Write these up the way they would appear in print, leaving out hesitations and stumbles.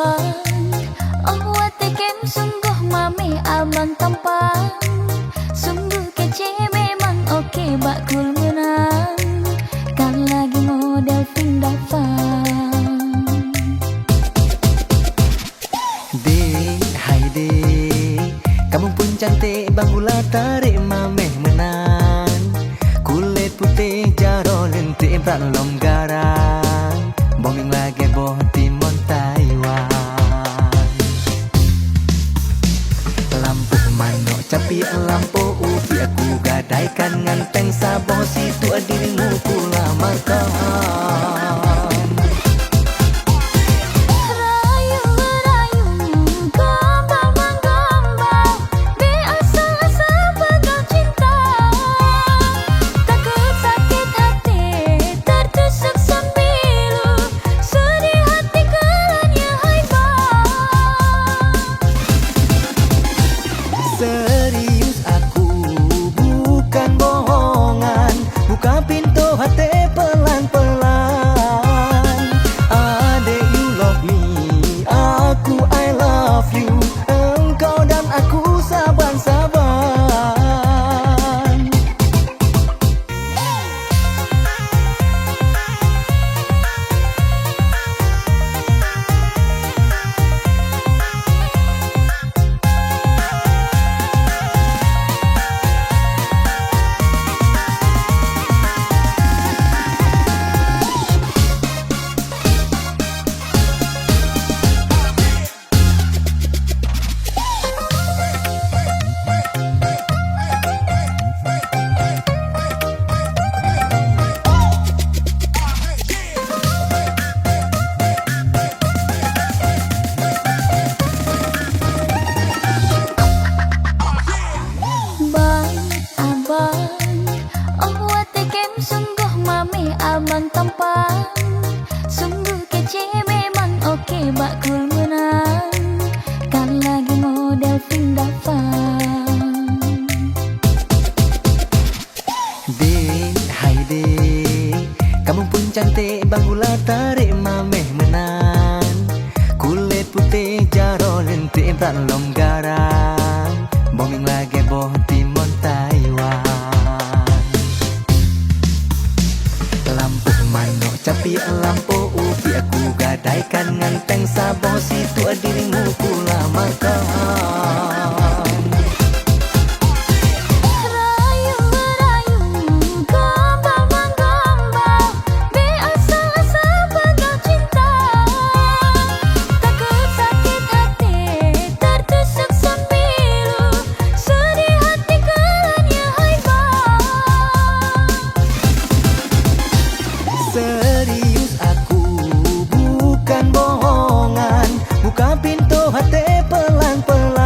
abang, oh watikem sungguh mami abang tampan. Sungguh kece memang oke bakul menang. Kan lagi model Pink Dafan. Dek, hai dek, kamu pun cantik bangula tarik mameh menang. Kulit putih jaro lentik berat lom garang. Bombing lagi boh timon Taiwan. Lampu manok capi lampu upi aku gadaikan nganteng saboh situ dirimu ku lamarkan. Serius aku bukan bohongan, buka pintu hati pelan-pelan. Adek you love me, aku I love you. Engkau dan aku saban-saban. Sungguh mami abang tampan. Sungguh kece memang oke bakul menang. Kan lagi model Pink Dafan. Dek, hai dek, kamu pun cantik bangula tarik mameh menang. Kulit putih jaro lentik berat lom garang. Bombing lagi boh timon Taiwan. Lampu manok capi lampu upi aku gadaikan nganteng saboh situ dirimu ku lamarkan. Serius aku bukan bohongan, buka pintu hati pelan-pelan.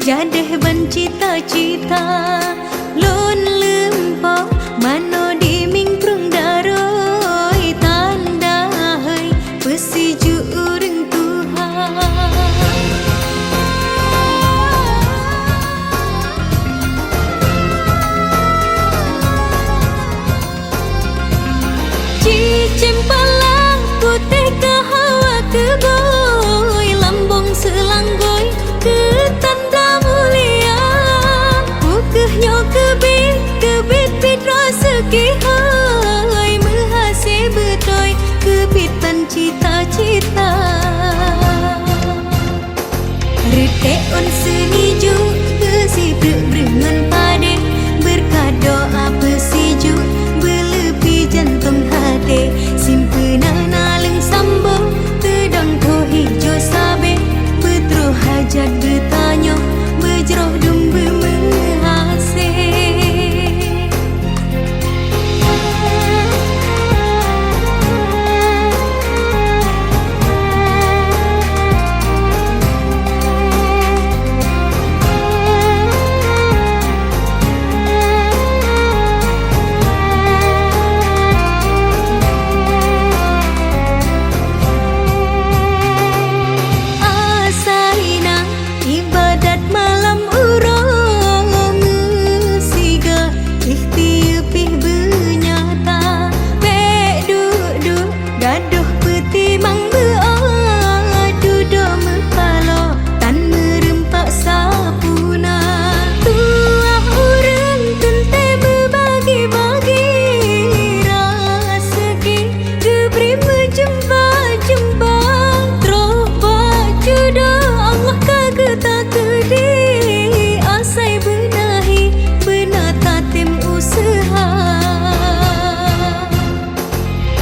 Jadah ban cita-cita lun lempok mano di mingprung daroi tanda hai pesiju urang Tuhan. Cicim palang putih ke hawa ke boy lambung selanggoy ke tanda mulia bukehnya kebit pit rasa kihai menghasih bedoy kepitan cita-cita retek on seniju si berengan pade berkat doa pesiju belepi jantung hati simpenan aleng sambung tedang ko hijau sabe betro hajat bertanya berjeroh dumba menghasih.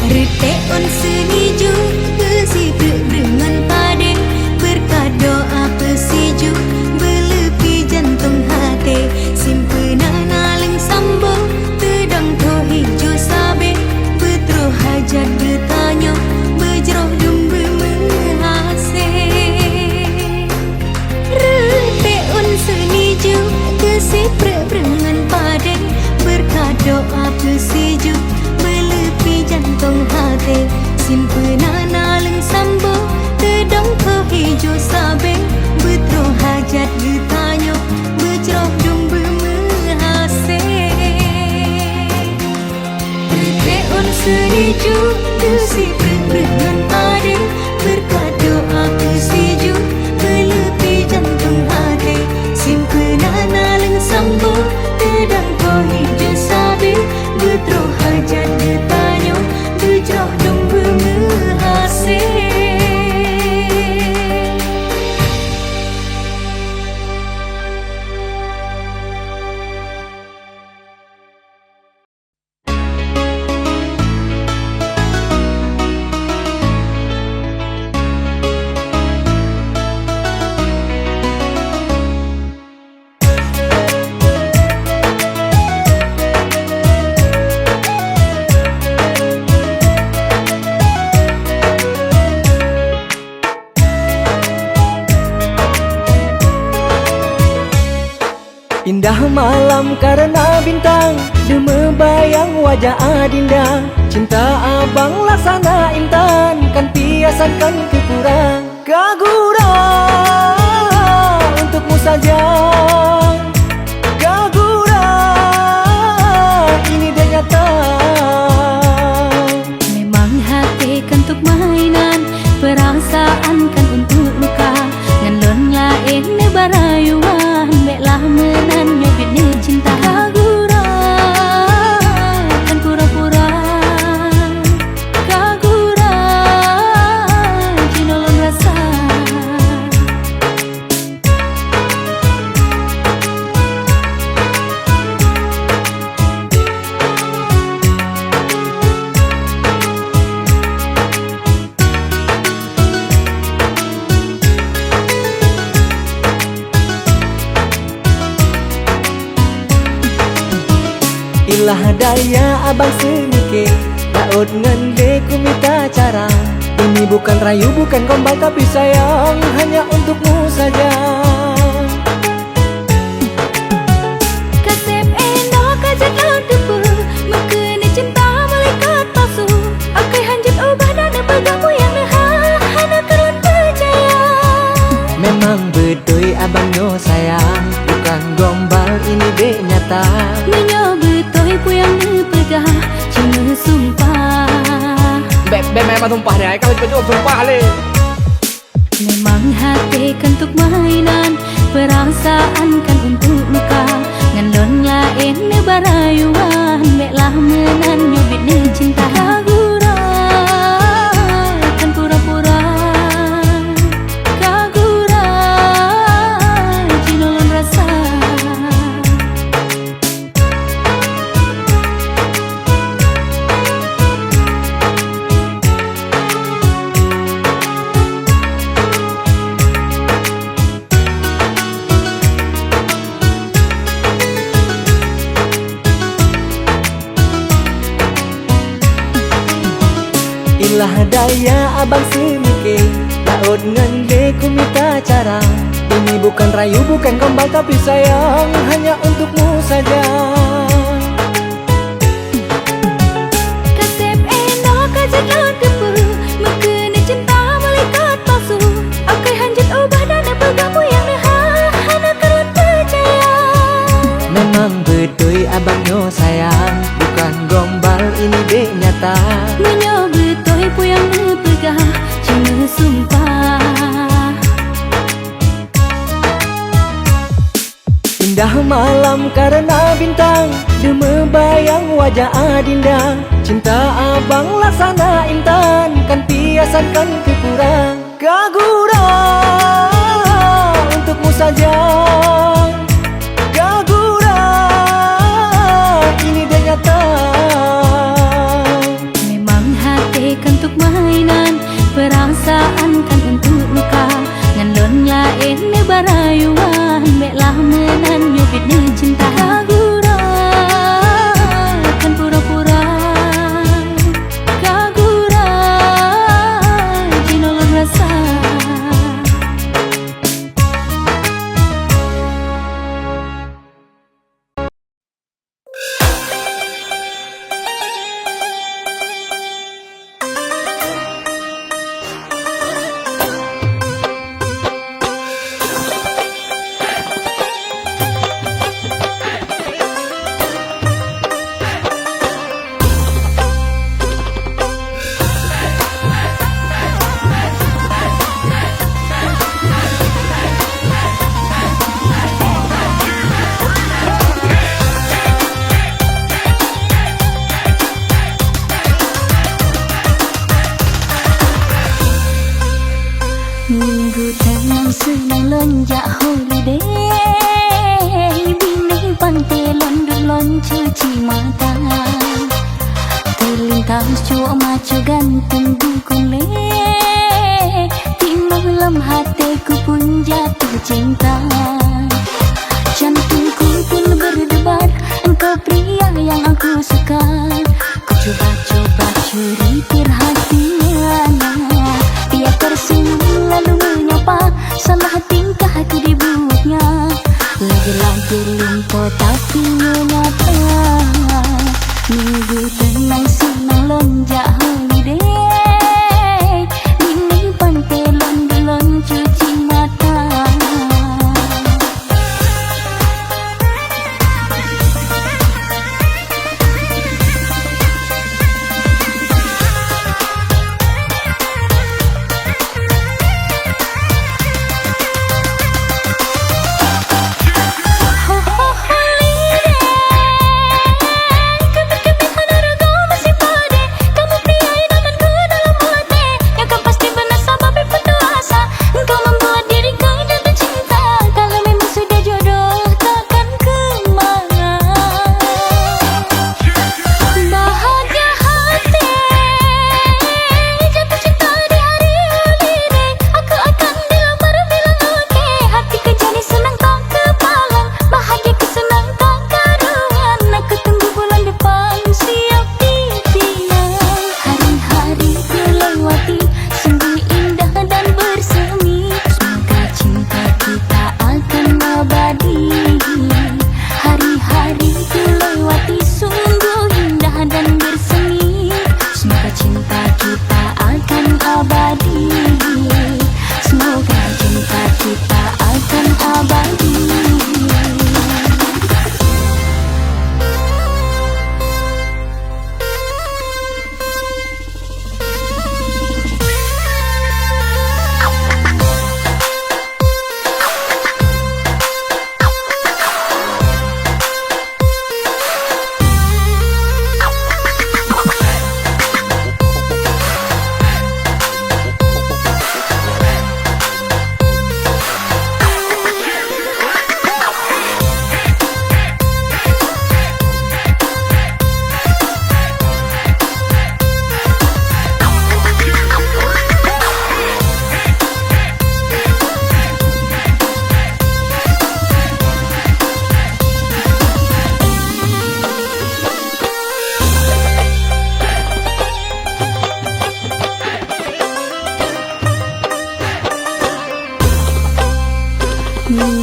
Retek on seniju si berengan pade berkat doa pesiju belepi jantung hati simpenan aleng sambung tedang ko hijau sabe betro hajat bertanya berjeroh dumba menghasih. Retek on seniju si berengan pade berkat doa pesiju jantung hati simpenan aleng sambung tedang ke hijau sabe betro hajat ditanya berjeroh dumba menghasih. Reon seniju si berengan pade berkat doa pesiju belepi jantung hati simpenan aleng sambung tedang ko hijau sabe betro hajat ditanya berjeroh dumba menghasih. Indah malam karena bintang Deme bayang wajah adinda Cinta abang laksana intan Kan biasakan kekurang Kagura untukmu saja Kagura ini dia nyata. Memang hati kan untuk mainan Perasaan kan untuk luka Ngan lain ne barayuan Beklah menan nyobit ne cinta. Kagura kan pura-pura Kagura jinolong rasa. Ilah daya abang semikir Laut ngende ku minta cara Ini bukan rayu bukan gombal tapi sayang Hanya untukmu saja. abangnya sayang, bukan gombal ini dek nyata. Menyo betul puyang pegah cuma sumpah. Memang sumpah deh, kau itu sumpah le. Memang hati kan untuk mainan, perasaan kan untuk luka. Ngan lain ne barayuan, beklah menan nyobit ne cinta. Kagura kan pura-pura, kagura jinolon rasa. Ilah daya abang semike, laut ngende ku minta cara. Ini bukan rayu, bukan gombal, tapi sayang hanya untukmu saja. Kasep eno kajelan kepu, mekene cinta malaikat palsu. Akai hanjut ubah dan pegamu yang neha, hana kerut percaya. Memang betul abangnya sayang, bukan gombal ini dek nyata. Menyo betul puyang pegah cuma sumpah. Indah malam karena bintang, deme bayang wajah adinda. Cinta abang laksana intan, kan piasakan kekurang. Kagura untukmu saja, kagura ini dia nyata. Memang hati kan untuk mainan, perasaan kan untuk luka. Ngan lain ne barayuan, beklah menan nyobit ne cinta. Kagura kan pura-pura, kagura jinolon rasa. Minggu tenang senang lonjak holiday, bini pantai london cuci mata. Terlintas cua macu gantung dukun le, timbang dalam hatiku pun jatuh cinta. Jantungku pun berdebar, engkau pria yang aku suka. Ku coba-coba curi perhatian, dia tersenyum lalu menyapa. Salah tingkah aku dibuatnya, lagi-lagi lumpur tapi menata. Minggu tenang senang lonjak holiday, bini pantai london cuci mata.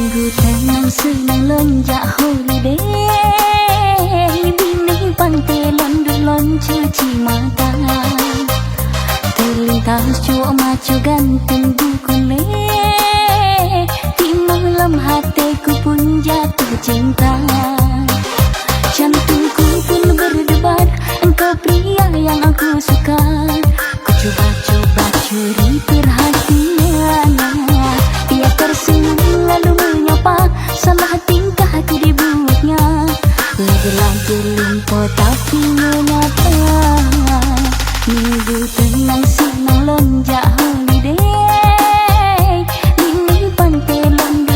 Minggu tenang senang lonjak holiday, bini pantai lon cuci mata, terlintas cua macu gantung buku le, di malam hatiku pun jatuh cinta. Jantungku pun berdebar, engkau pria yang aku suka. Ku coba-coba curi perhatiannya, ia tersenyum lalu menyapa, salah tingkah hati dibuatnya. Lagi-lagi lumpur tapi menyapa. Minggu tenang senang lonjak holiday, bini pantai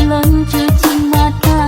lon cuci mata.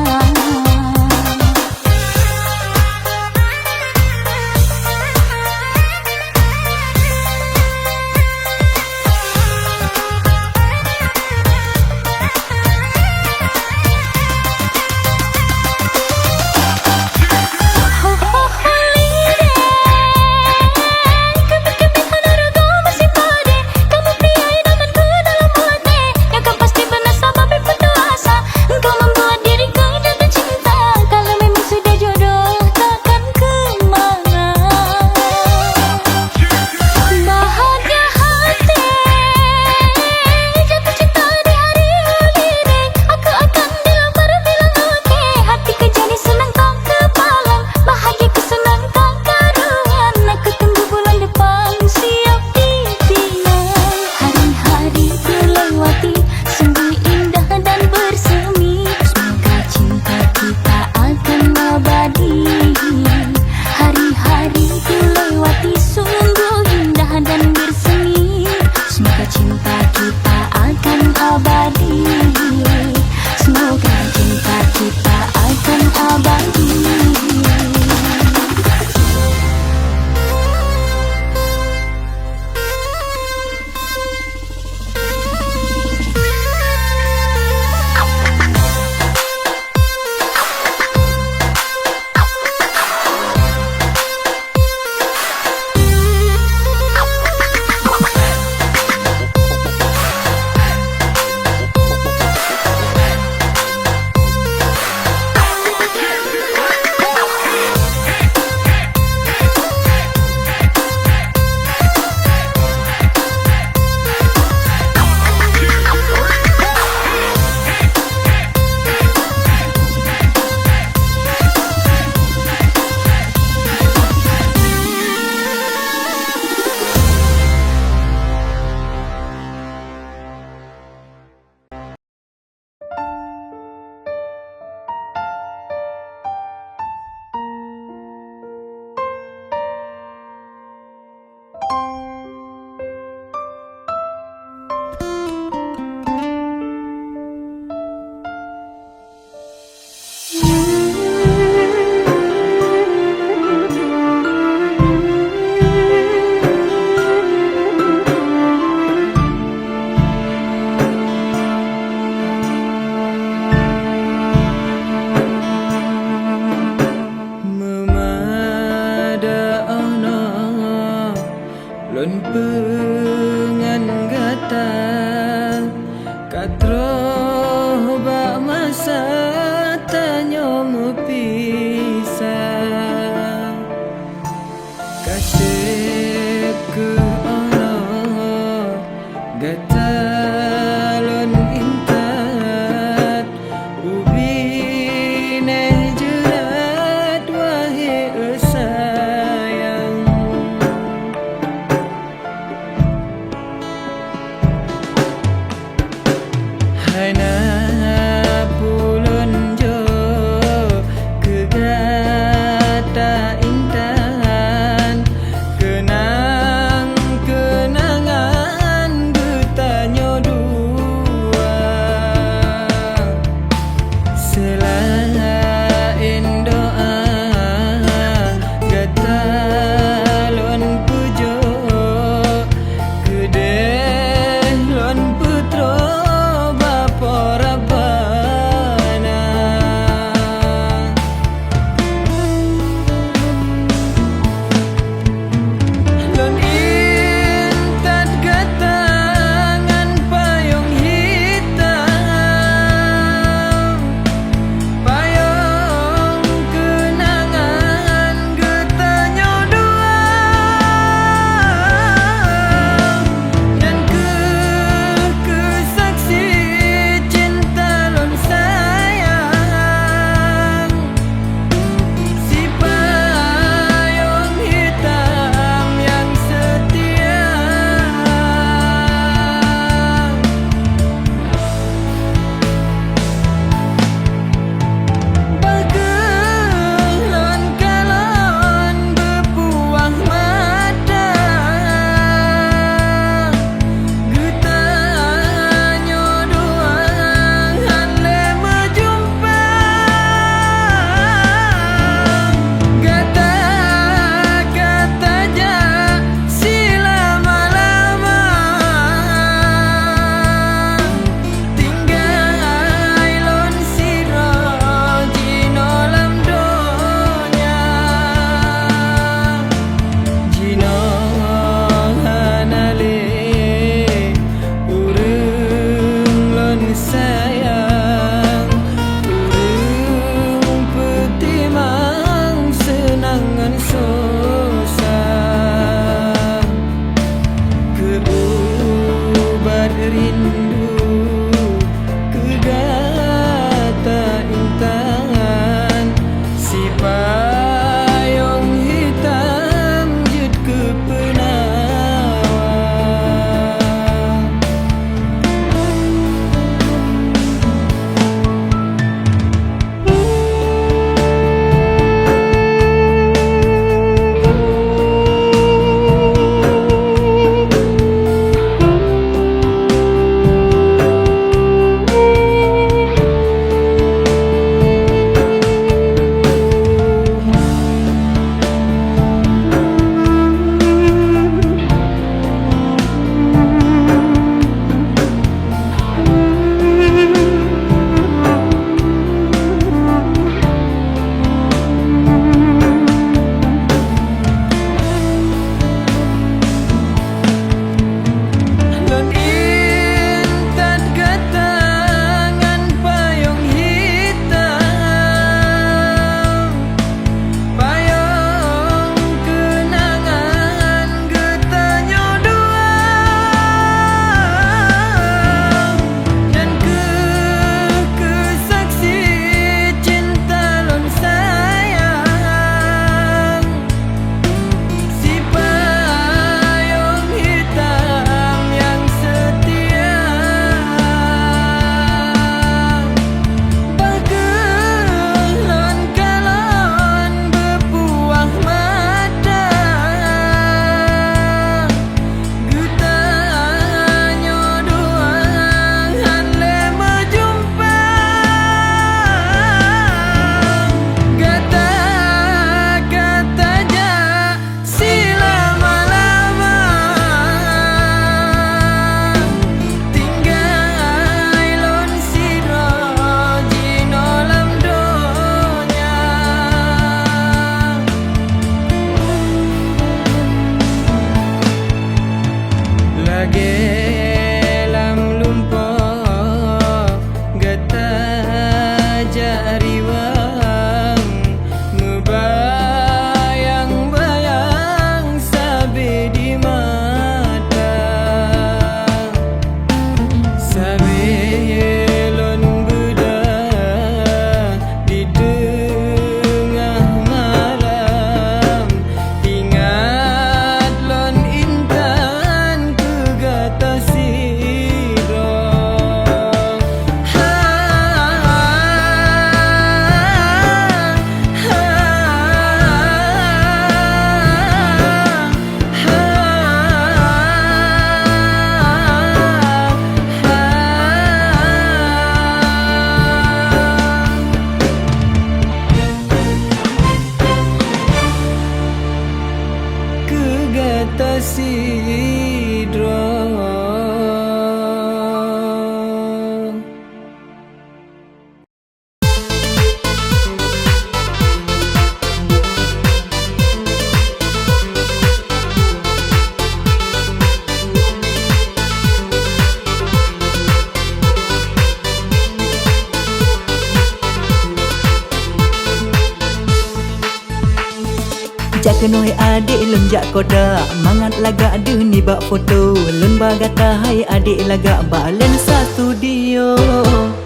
Jak kenoi adik lun jak koda mangat laga adu ni bak foto lun bagata hai adik laga bak lensa studio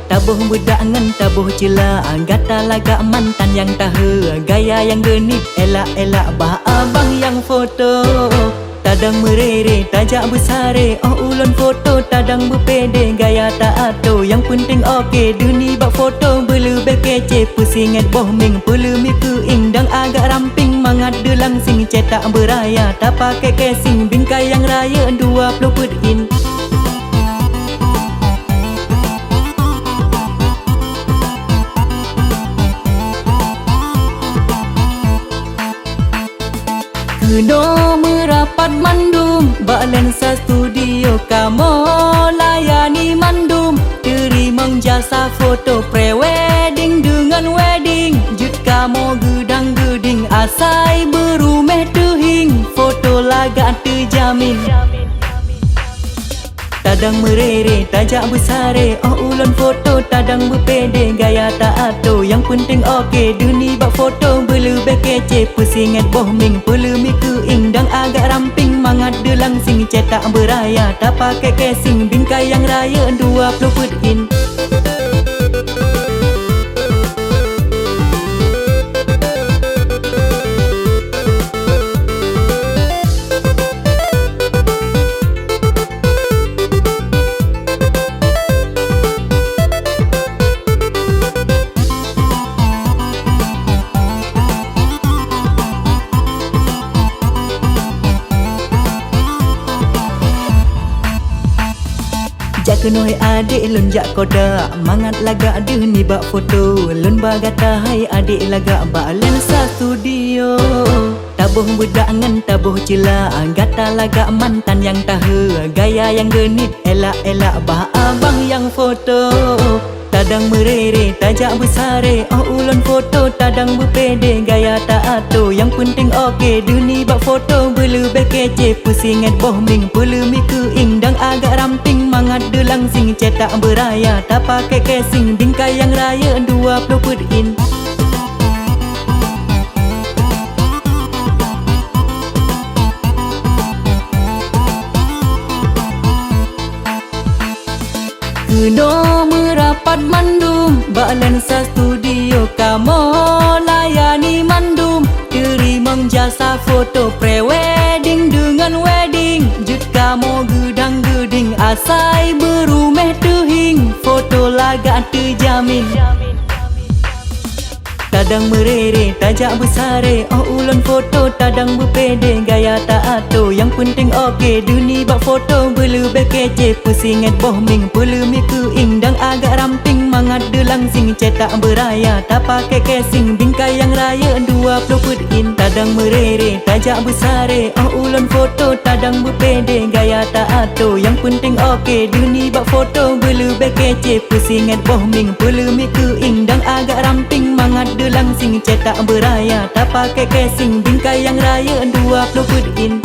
tabuh budak ngan tabuh cila gata laga mantan yang tahu gaya yang genit elak-elak bah abang yang foto tadang merere tajak besare oh ulun foto tadang berpede gaya tak ato yang penting okey duni bak foto belebih kece pusingat bohming pelumi ku indang agak ramping mangat de langsing cetak beraya tak pakai casing bingkai yang raya 20 put in. Kuno merapat mandum bak lensa studio kamu layani mandum terimang jasa foto pre-wedding dengan wedding jut kamu gedang-geding asai berumeh tuhing foto laga terjamin tadang merere tajak besare oh ulun foto tadang berpede gaya tak ato yang penting okey duni bak foto belebih kece pusingat bohming pelumi ku indang agak ramping mangat de langsing cetak beraya tak pakai casing bingkai yang raya 20 put in. Jak kenoi adik lun jak koda mangat laga adu ni bak foto lun bagata hai adik laga bak lensa studio tabuh budak ngan tabuh cila gata laga mantan yang tahu gaya yang genit elak-elak bah abang yang foto tadang merere tajak besare oh ulun foto tadang berpede gaya tak ato yang penting okey duni bak foto belebih kece pusingat bohming pelumi ku indang agak ramping mangat de langsing cetak beraya tak pakai casing bingkai yang raya 20 put in. Kuno merapat mandum bak lensa studio kamu layani mandum terimang jasa foto pre-wedding dengan wedding jut kamu gedang-geding asai berumeh tuhing foto laga terjamin tadang merere tajak besare oh ulun foto tadang berpede gaya tak ato yang penting okey duni bak foto belebih kece pusingat bohming pelumi ku indang agak ramping mangat de langsing cetak beraya tak pakai casing bingkai yang raya 20 put in tadang merere tajak besare oh ulun foto tadang berpede gaya tak ato yang penting okey duni bak foto belebih kece pusingat bohming pelumi ku indang agak ramping mangat de langsing cetak beraya tak pakai casing bingkai yang raya 20 put in.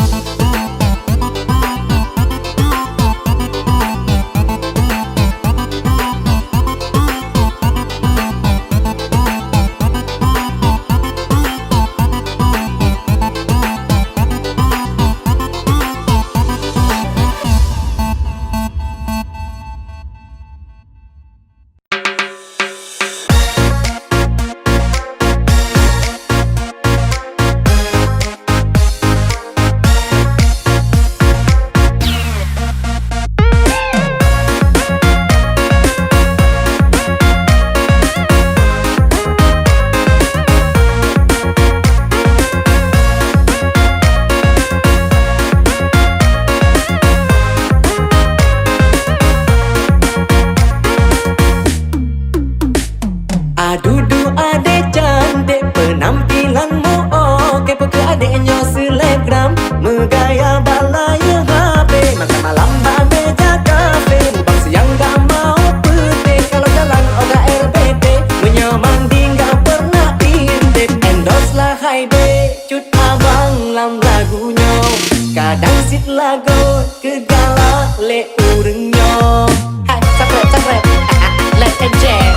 Adudu adek cantik penampilanmu oke peke adeknya selebgram megaya balaya HP makan malam meja kafe mubang siang gak mau putih kalau jalan oga LBT menyamang di gak pernah intip endorse lah Haide cut abang lam lagunya kadang sit lagu kegala le urengnya hai sakrep let ejek.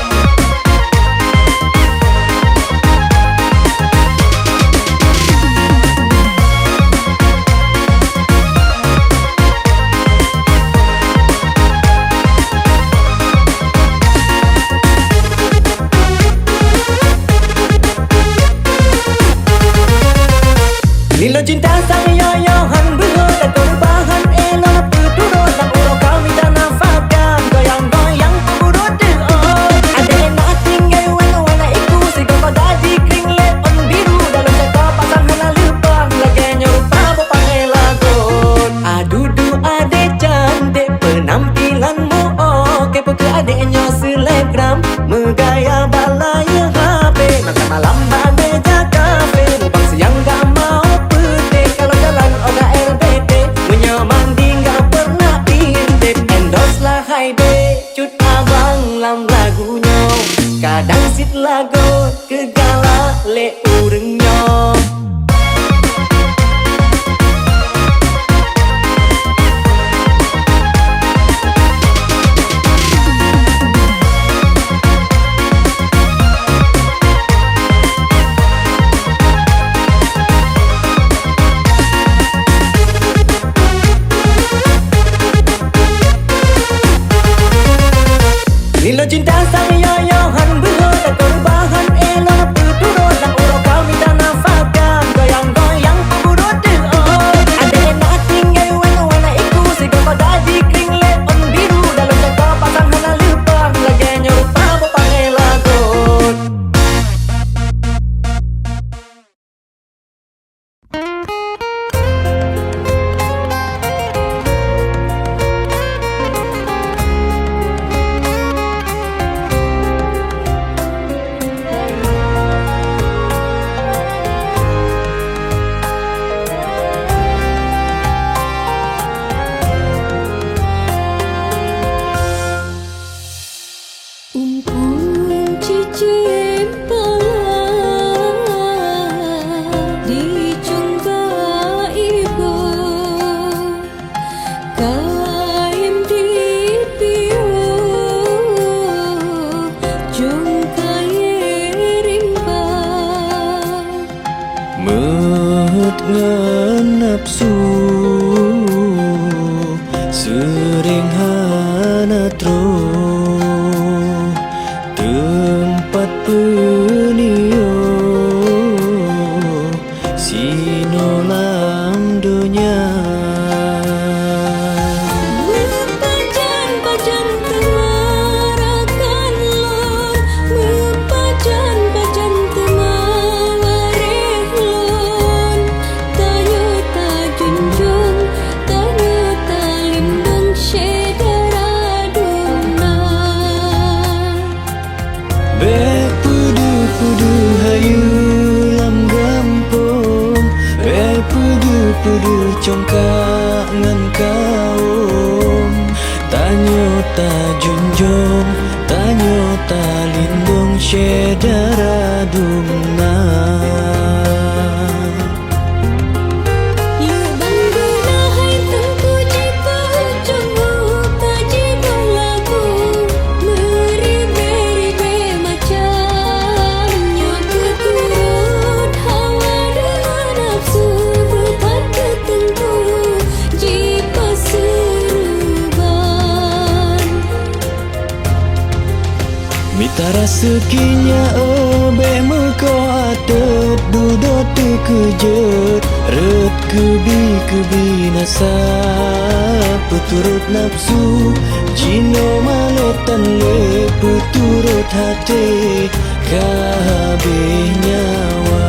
asit lagot kegala le urengnya. Lilo cinta sang yoyohan berhut dan korbahan elok berturut dan urut kau minta nafakan goyang-goyang pemurut diot. Ada enak tinggal warna iku sehingga pada jikring leon biru dalam jangka pasang hana lupang lagi nyerupa bopang lagot. Nafsu sering hana tro tempat penio sinolam dunia. Mepajan-pajan temarakan lor, mepajan-pajan temawareh lor. Tanyo ta junjung, tanyo ta lindung syedara duna. Be pudu-pudu hayu lam gampung, be pudu-pudu congkak ngan kaum. Tanyo ta junjung, tanyo ta lindung syedara dumna. Lubang guna hai tengku jipa jenggu kaji berlagu. Meribe-ribe macamnya keturut hawa dengan nafsu bukan ketentu jipa seruban. Mita rezekinya obe meko atet dudot terkejut ret kebi nasa peturut nafsu jino maletan le peturut hati kabeh nyawa.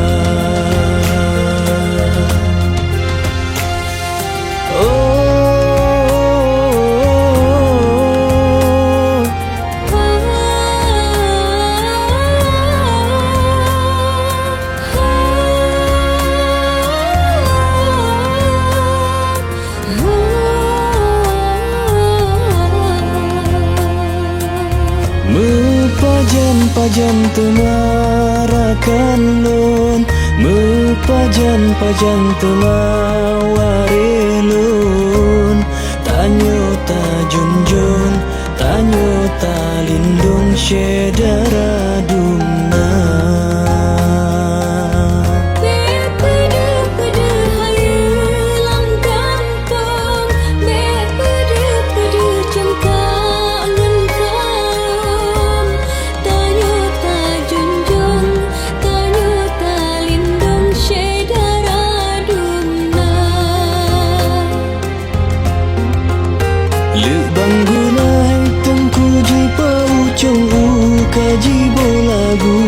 Mepajan temarakan lon, mepajan temaware lon. Tanyo ta junjung, tanyo ta lindung syedara dumna. Bepedu-pedu hayu lam kampung, bepedu-pedu cengkak ngan kaum. Tanyo ta junjung, tanyo ta lindung syedara dumna. Le bangunai tengku jipa ucung kaji bolagu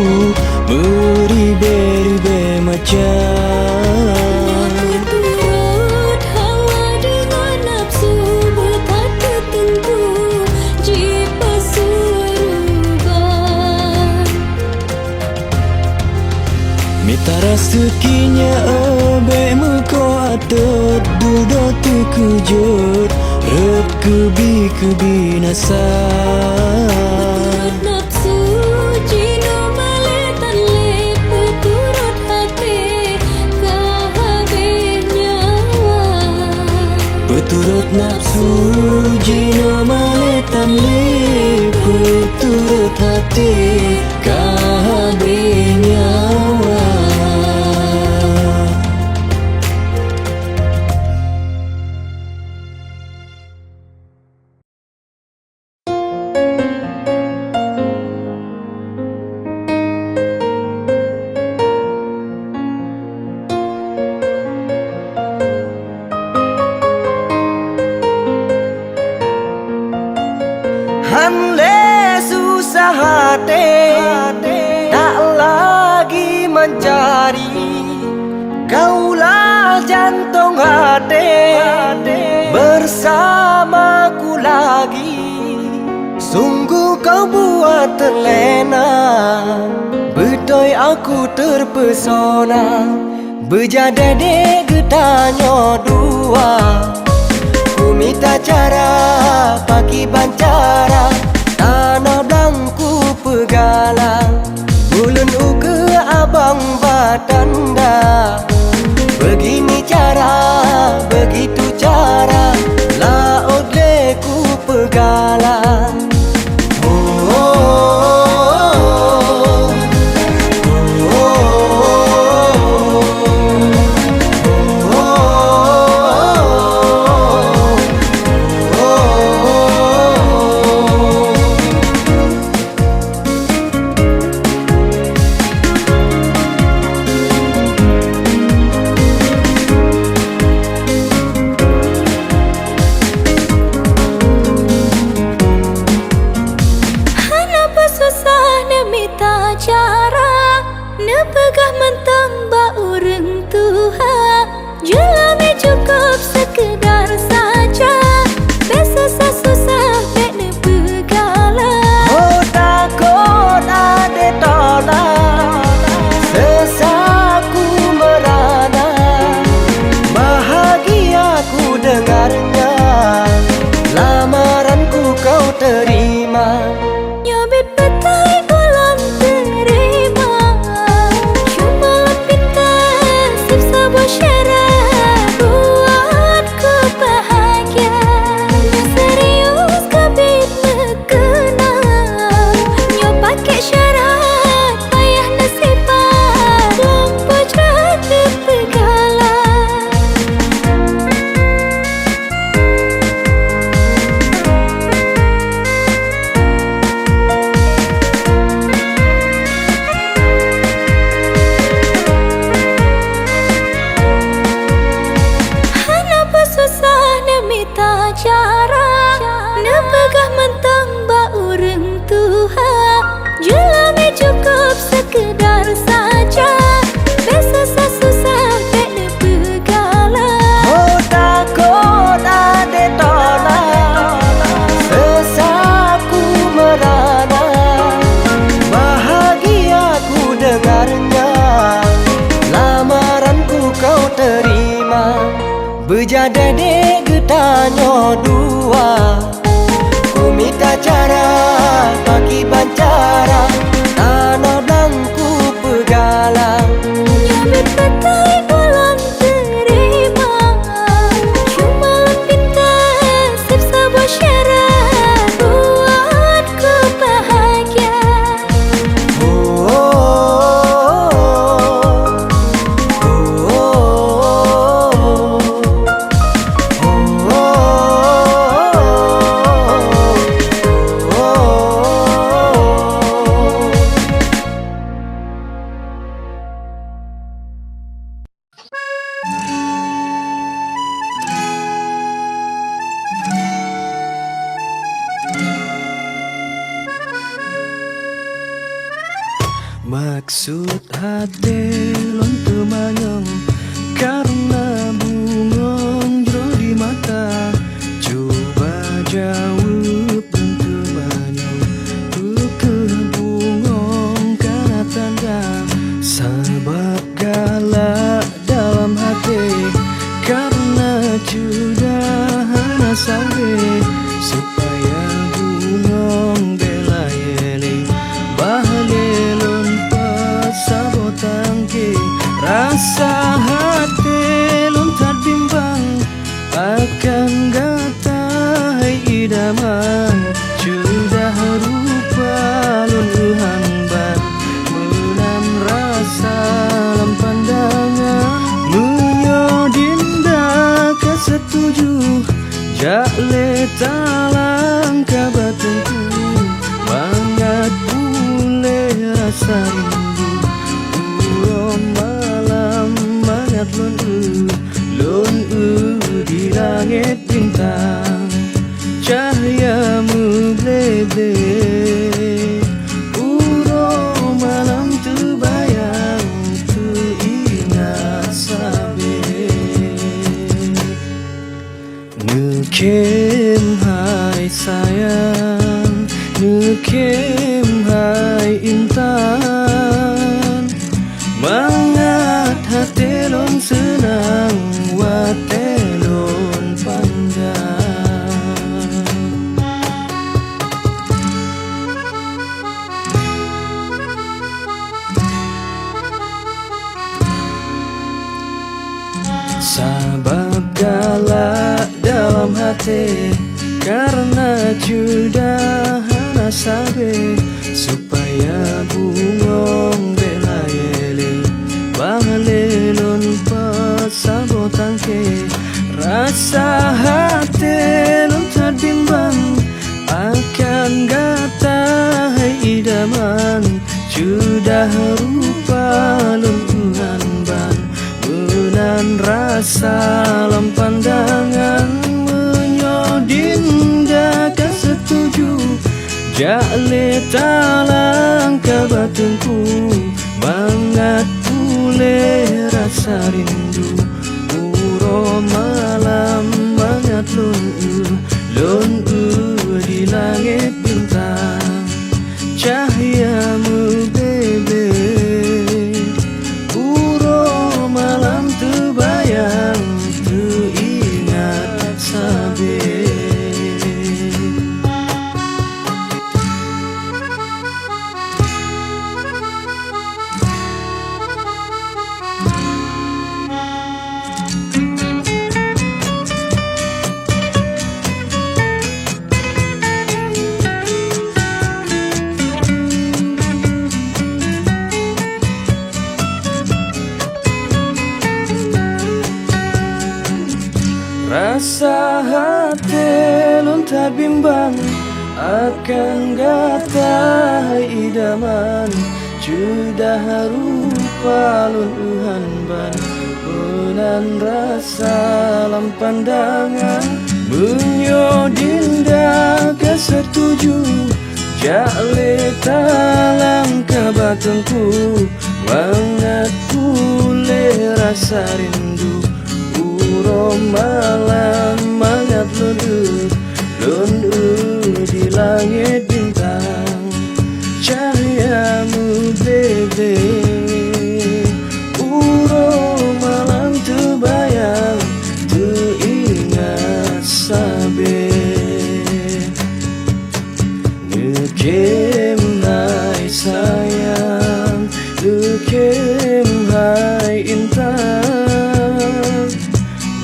beribe-ribe macam. Keturut hawa dengan nafsu bukan ketentu jipa seruban. Mita rezekinya obe meko atet dudot terkejut ret kebi nasa. Nafsu jino mencari, kaulah jantung hati bersamaku lagi. Sungguh kau buat terlena, betul aku terpesona. Berjadade getanyo dua, ku minta cara pagi bancara, tanah bangku pegalang, bulan uke abang batanda. Begini cara, begitu cara, laut leku pegalang. Nepegah mentang bau reng Tuhan, jelame cukup sekedar saja. Besar susah bek nepegalah. Oh takut ade tolak, sesaku merana, bahagiaku dengarnya, lamaranku kau terima. Nyobit petai ulang terima, cuma pintar sip sabo syarat buatku bahagia. Serius kabit mekena, nyo pakai syarat payah nasibat, lupa jatuh pegalah. Cara nepegah mentang bau reng Tuhan, jelame cukup sekedar saja. Besar susah bek nepegalah. Oh takut ade tolak, sesaku merana, bahagiaku dengarnya, lamaranku kau terima. Berjadade getanyo dua, ku minta cara pagi bancara, tanah bangku pegalang. Nyobit petai ulang terima, cuma pintar sip sabo syarat buatku bahagia. Maksud hati lon temanyong, karena bungong jero di mata. Coba jawab lon temanyong, uke bungong karena tanda. Sebab galak dalam hati, karena sudah hana sawe, supaya bungong bela yele bahalelon sabotangke. Rasa hati lontar bimbang akan gatai idaman, sudah rupa lon uhanban, menam rasa lam pandangan. Menyodinda kesetuju, jak letalang kabatanku, banyak boleh rasa rindu. Malam mangat lon di langit bintang, cahayamu blede. Malam terbayang Sabab galak dalam hati karena judahan asabe supaya bungong belayele bangalelon pasabo tangke rasa hati lon terbimbang akan gata idaman sudah rupa lon ban menan rasa lam pandangan menyodinda kan setuju jale talang kabatengku bangat pule rasa rindu uro malam bangat lon di langit bintang cahayamu bebe uro malam terbayang teringat sabe. Rasa hati lon terbimbang akan gata idaman sudah rupa lon ban menan rasa lam pandangan menyodinda kesetuju jale talang kabatengku banget pule rasa rindu uro malam mangat londu di langit bintang cahayamu bebe uro malam terbayang teringat sabe nukem hai sayang nukem hai intan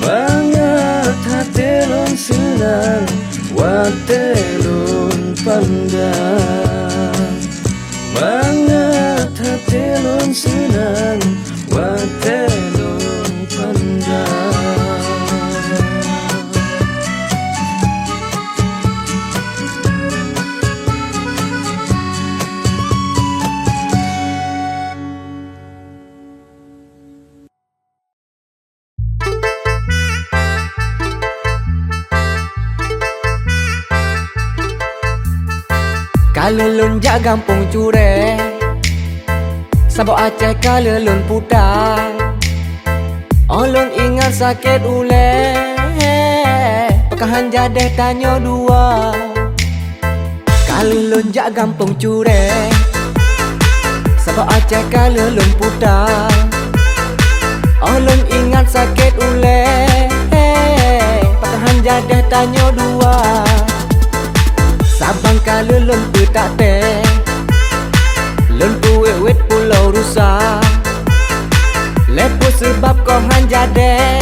bangat hati lon senang watelon pandang bangat hati lon senang watelon pandang. Kalau lon jak gampung cure Sabok Aceh kalau lon putar Olon ingat sakit ule Pekahan jadeh tanya dua Kalau lon jak gampung cure Sabok Aceh kalau lon putar Olon ingat sakit ule Pekahan jadeh tanya dua Sabang kalau lon tak teh lon wet pulau rusa lepo sebab kau hanjade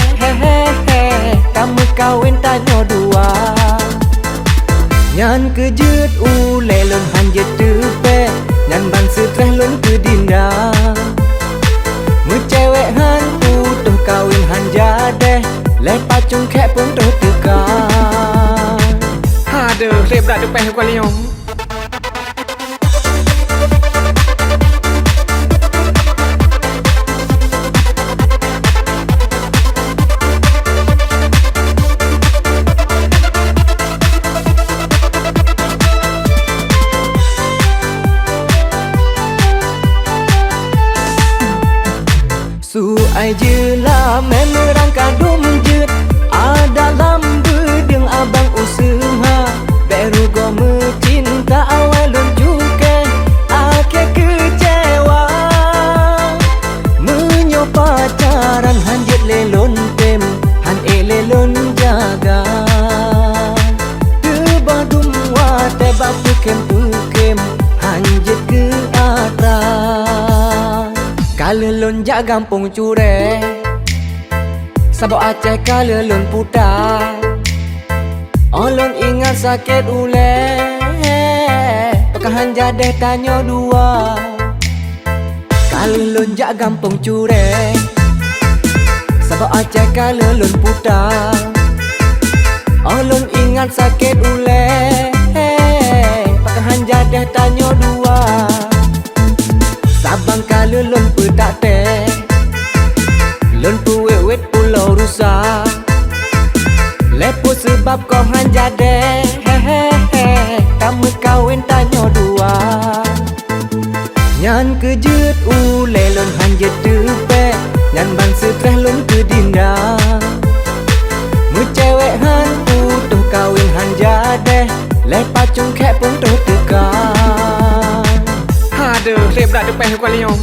kamu kawin tanya dua nyan kejut ule lon hanjet tepe nyan bang setreh lon kedinda cewek hantu tuh kawin hanjade lepas cungkek pun tuh tekan Aduh, saya berat depeh kau liong. Su ai jela memerang kadum jut adalam bedeng abang usaha baru go mencinta awal lon juga akhir kecewa menyo pacaran hanjet lelon tem han lelon jaga tebadum wa tebak pukem hanjet ke atas kalau lon jak gampung cure Sabok Aceh kala lun putar Lun ingat sakit ule Pekahan jadeh tanya dua Kalau lun jak gampang cure Sabok Aceh kala lun putar Lun ingat sakit ule Pekahan jadeh tanya dua Sabang kala lun petak teh Lun puwet pulau rusak Lepo sebab kau hanjade Kamu kawin tanya dua Nyan kejut ule lun hanjet tepe Nyan bang setreh lun kedinda Mu cewek han utuh kawin hanjade Lepas cungkek pun tuh tekan Aduh, saya berat depan kau liom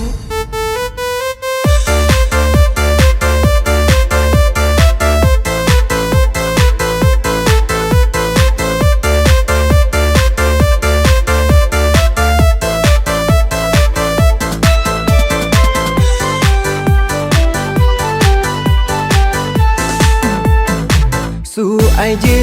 Su ai je